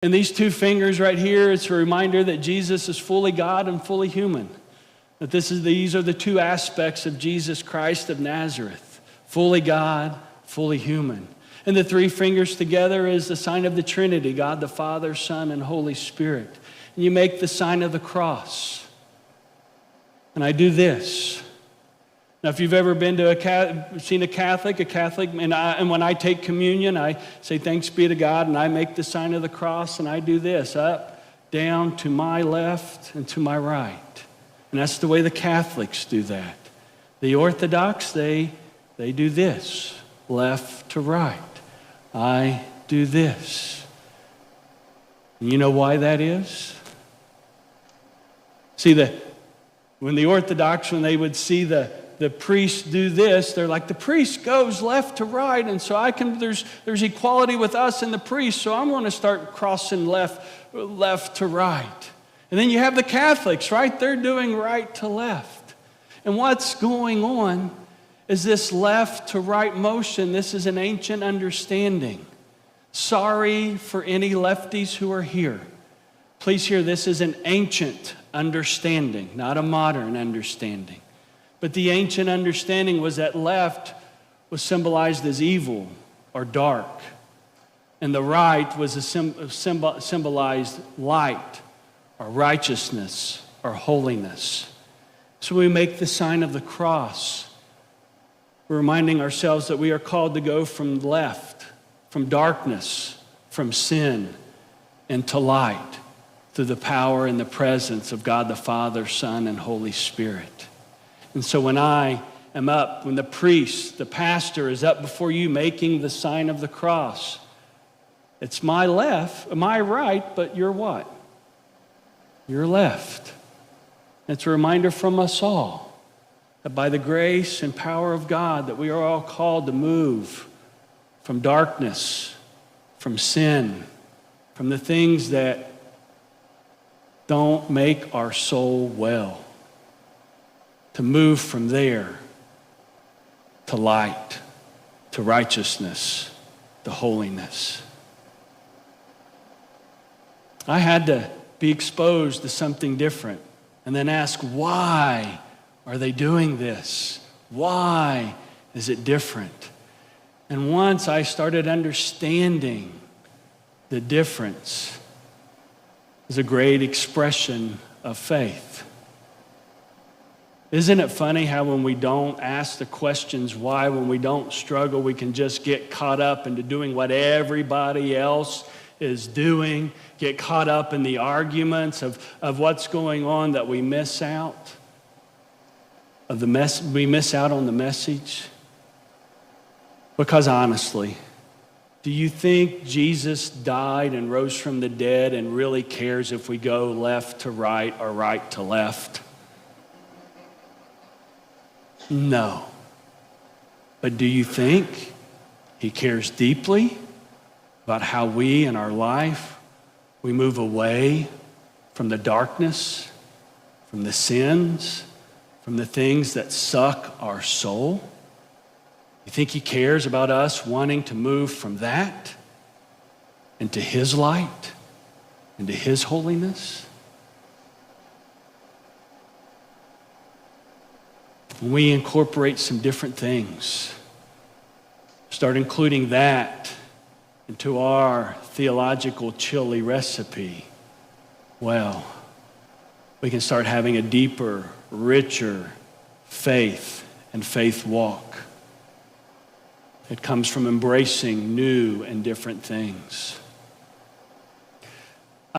And these two fingers right here, it's a reminder that Jesus is fully God and fully human. That these are the two aspects of Jesus Christ of Nazareth. Fully God, fully human. And the three fingers together is the sign of the Trinity, God the Father, Son, and Holy Spirit. And you make the sign of the cross. And I do this. Now, if you've ever been to seen a Catholic, and when I take communion, I say thanks be to God, and I make the sign of the cross, and I do this, up, down, to my left, and to my right. And that's the way the Catholics do that. The Orthodox, they do this, left to right. I do this. And you know why that is? See, when the Orthodox, when they would see the priest do this, they're like, the priest goes left to right, and so there's equality with us and the priest, so I'm going to start crossing left to right. And then you have the Catholics, right? They're doing right to left. And what's going on is this left to right motion. This is an ancient understanding. Sorry for any lefties who are here. Please hear, this is an ancient understanding, not a modern understanding. But the ancient understanding was that left was symbolized as evil or dark, and the right was symbolized light or righteousness or holiness. So we make the sign of the cross. We're reminding ourselves that we are called to go from left, from darkness, from sin, into light through the power and the presence of God the Father, Son, and Holy Spirit. And so when I am up, when the priest, the pastor is up before you making the sign of the cross, it's my right, but you're what? You're left. It's a reminder from us all that by the grace and power of God that we are all called to move from darkness, from sin, from the things that don't make our soul well, to move from there to light, to righteousness, to holiness. I had to be exposed to something different and then ask, why are they doing this? Why is it different? And once I started understanding the difference, is a great expression of faith. Isn't it funny how when we don't ask the questions why, when we don't struggle, we can just get caught up into doing what everybody else is doing, get caught up in the arguments of what's going on, that we miss out we miss out on the message? Because honestly, do you think Jesus died and rose from the dead and really cares if we go left to right or right to left? No. But do you think he cares deeply about how we in our life, we move away from the darkness, from the sins, from the things that suck our soul? You think he cares about us wanting to move from that into his light, into his holiness? When we incorporate some different things, start including that into our theological chili recipe, well, we can start having a deeper, richer faith and faith walk. It comes from embracing new and different things.